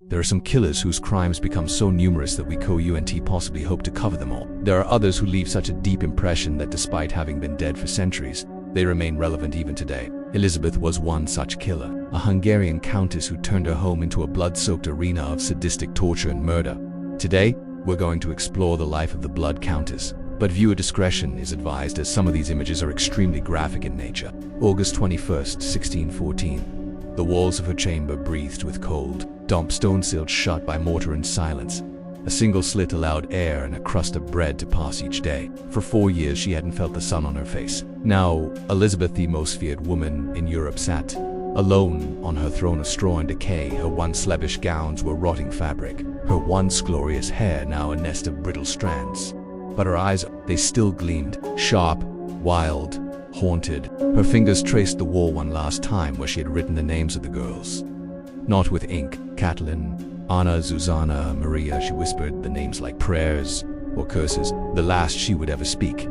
There are some killers whose crimes become so numerous that we couldn't possibly hope to cover them all. There are others who leave such a deep impression that despite having been dead for centuries, they remain relevant even today. Elizabeth was one such killer, a Hungarian countess who turned her home into a blood-soaked arena of sadistic torture and murder. Today, we're going to explore the life of the Blood Countess, but viewer discretion is advised as some of these images are extremely graphic in nature. August 21st, 1614. The walls of her chamber breathed with cold, damp stone sealed shut by mortar and silence. A single slit allowed air and a crust of bread to pass each day. For 4 years she hadn't felt the sun on her face. Now, Elizabeth, the most feared woman in Europe, sat alone on her throne of straw and decay. Her once slavish gowns were rotting fabric, her once glorious hair now a nest of brittle strands. But her eyes, they still gleamed, sharp, wild, haunted. Her fingers traced the wall one last time where she had written the names of the girls. Not with ink. Katalin, Anna, Zuzana, Maria. She whispered the names like prayers or curses, the last she would ever speak.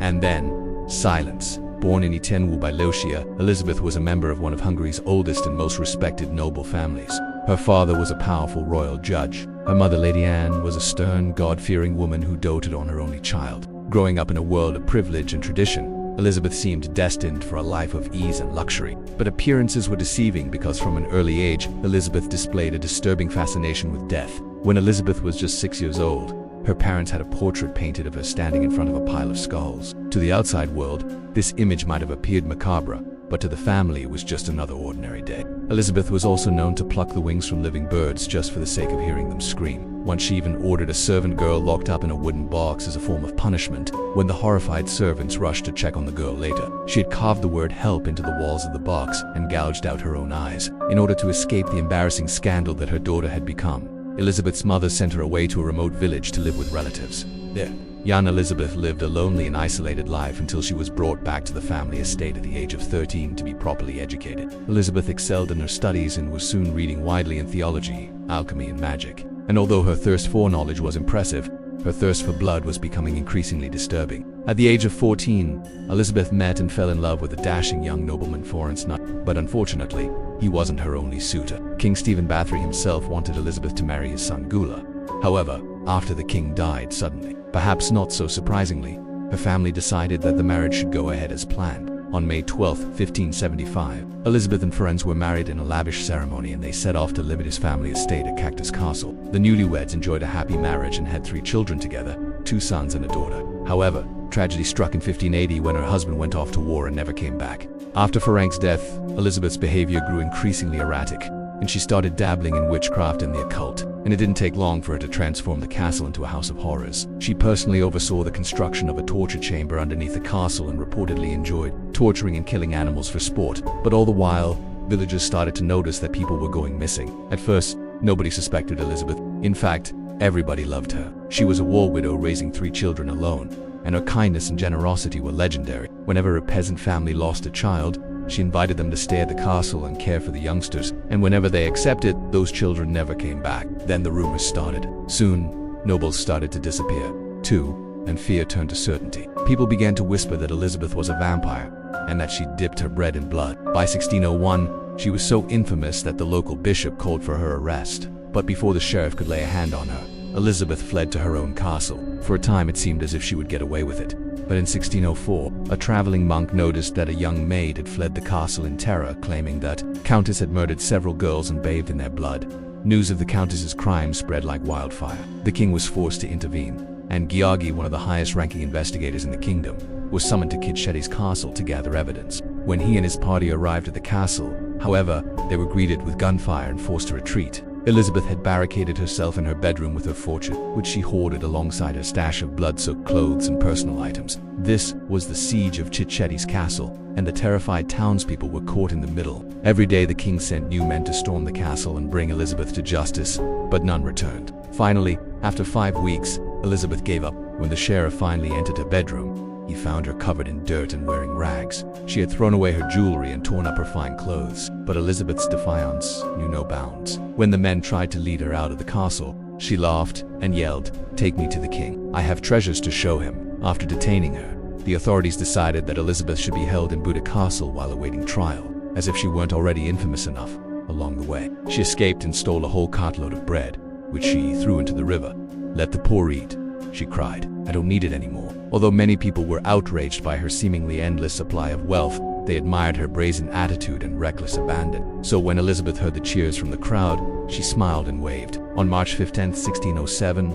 And then, silence. Born in Itenwu by Lucia, Elizabeth was a member of one of Hungary's oldest and most respected noble families. Her father was a powerful royal judge. Her mother, Lady Anne, was a stern, God-fearing woman who doted on her only child. Growing up in a world of privilege and tradition, Elizabeth seemed destined for a life of ease and luxury. But appearances were deceiving because from an early age, Elizabeth displayed a disturbing fascination with death. When Elizabeth was just 6 years old, her parents had a portrait painted of her standing in front of a pile of skulls. To the outside world, this image might have appeared macabre, but to the family it was just another ordinary day. Elizabeth was also known to pluck the wings from living birds just for the sake of hearing them scream. Once she even ordered a servant girl locked up in a wooden box as a form of punishment. When the horrified servants rushed to check on the girl later, she had carved the word help into the walls of the box and gouged out her own eyes in order to escape the embarrassing scandal that her daughter had become. Elizabeth's mother sent her away to a remote village to live with relatives. There, young Elizabeth lived a lonely and isolated life until she was brought back to the family estate at the age of 13 to be properly educated. Elizabeth excelled in her studies and was soon reading widely in theology, alchemy, and magic. And although her thirst for knowledge was impressive, her thirst for blood was becoming increasingly disturbing. At the age of 14, Elizabeth met and fell in love with a dashing young nobleman, Florence Nut. But unfortunately, he wasn't her only suitor. King Stephen Bathory himself wanted Elizabeth to marry his son Gula. However, after the king died suddenly, perhaps not so surprisingly, her family decided that the marriage should go ahead as planned. On May 12, 1575, Elizabeth and friends were married in a lavish ceremony and they set off to live at his family estate at Cactus Castle. The newlyweds enjoyed a happy marriage and had 3 children together, 2 sons and a daughter. However, tragedy struck in 1580 when her husband went off to war and never came back. After Ferenc's death, Elizabeth's behavior grew increasingly erratic, and she started dabbling in witchcraft and the occult. And it didn't take long for her to transform the castle into a house of horrors. She personally oversaw the construction of a torture chamber underneath the castle and reportedly enjoyed torturing and killing animals for sport. But all the while, villagers started to notice that people were going missing. At first, nobody suspected Elizabeth. In fact, everybody loved her. She was a war widow raising 3 children alone, and her kindness and generosity were legendary. Whenever a peasant family lost a child, she invited them to stay at the castle and care for the youngsters, and whenever they accepted, those children never came back. Then the rumors started. Soon, nobles started to disappear, too, and fear turned to certainty. People began to whisper that Elizabeth was a vampire, and that she dipped her bread in blood. By 1601, she was so infamous that the local bishop called for her arrest. But before the sheriff could lay a hand on her, Elizabeth fled to her own castle. For a time it seemed as if she would get away with it. But in 1604, a traveling monk noticed that a young maid had fled the castle in terror, claiming that Countess had murdered several girls and bathed in their blood. News of the Countess's crime spread like wildfire. The king was forced to intervene, and Georgi, one of the highest-ranking investigators in the kingdom, was summoned to Kitchetty's castle to gather evidence. When he and his party arrived at the castle, however, they were greeted with gunfire and forced to retreat. Elizabeth had barricaded herself in her bedroom with her fortune, which she hoarded alongside her stash of blood-soaked clothes and personal items. This was the siege of Kitchetty's castle, and the terrified townspeople were caught in the middle. Every day the king sent new men to storm the castle and bring Elizabeth to justice, but none returned. Finally, after 5 weeks, Elizabeth gave up. When the sheriff finally entered her bedroom, he found her covered in dirt and wearing rags. She had thrown away her jewelry and torn up her fine clothes, but Elizabeth's defiance knew no bounds. When the men tried to lead her out of the castle, she laughed and yelled, "Take me to the king. I have treasures to show him." After detaining her, the authorities decided that Elizabeth should be held in Buda Castle while awaiting trial, as if she weren't already infamous enough. along the way. She escaped and stole a whole cartload of bread, which she threw into the river. "Let the poor eat," she cried. "I don't need it anymore." Although many people were outraged by her seemingly endless supply of wealth, they admired her brazen attitude and reckless abandon. So when Elizabeth heard the cheers from the crowd, she smiled and waved. On March 15, 1607,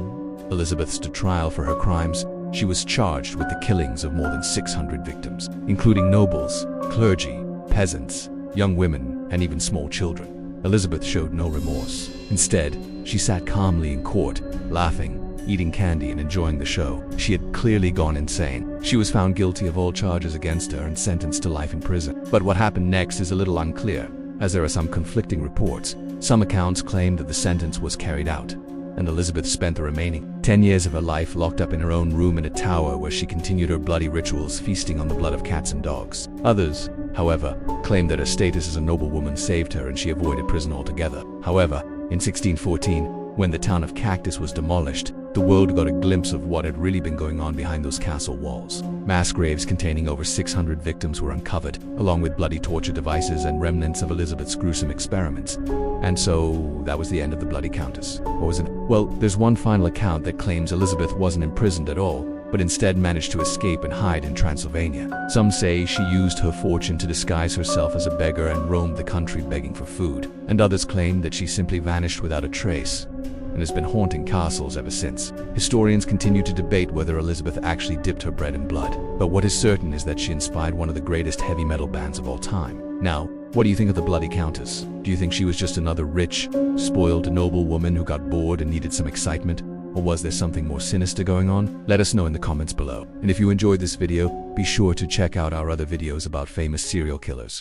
Elizabeth stood trial for her crimes. She was charged with the killings of more than 600 victims, including nobles, clergy, peasants, young women, and even small children. Elizabeth showed no remorse. Instead, she sat calmly in court, laughing, eating candy and enjoying the show. She had clearly gone insane. She was found guilty of all charges against her and sentenced to life in prison. But what happened next is a little unclear, as there are some conflicting reports. Some accounts claim that the sentence was carried out, and Elizabeth spent the remaining 10 years of her life locked up in her own room in a tower where she continued her bloody rituals, feasting on the blood of cats and dogs. Others, however, claim that her status as a noblewoman saved her and she avoided prison altogether. However, in 1614, when the town of Cactus was demolished, the world got a glimpse of what had really been going on behind those castle walls. Mass graves containing over 600 victims were uncovered, along with bloody torture devices and remnants of Elizabeth's gruesome experiments. And so, that was the end of the Bloody Countess. Or was it? Well, there's one final account that claims Elizabeth wasn't imprisoned at all, but instead managed to escape and hide in Transylvania. Some say she used her fortune to disguise herself as a beggar and roamed the country begging for food. And others claim that she simply vanished without a trace, and has been haunting castles ever since. Historians continue to debate whether Elizabeth actually dipped her bread in blood, but what is certain is that she inspired one of the greatest heavy metal bands of all time. Now, what do you think of the Bloody Countess? Do you think she was just another rich, spoiled noble woman who got bored and needed some excitement? Or was there something more sinister going on? Let us know in the comments below. And if you enjoyed this video, be sure to check out our other videos about famous serial killers.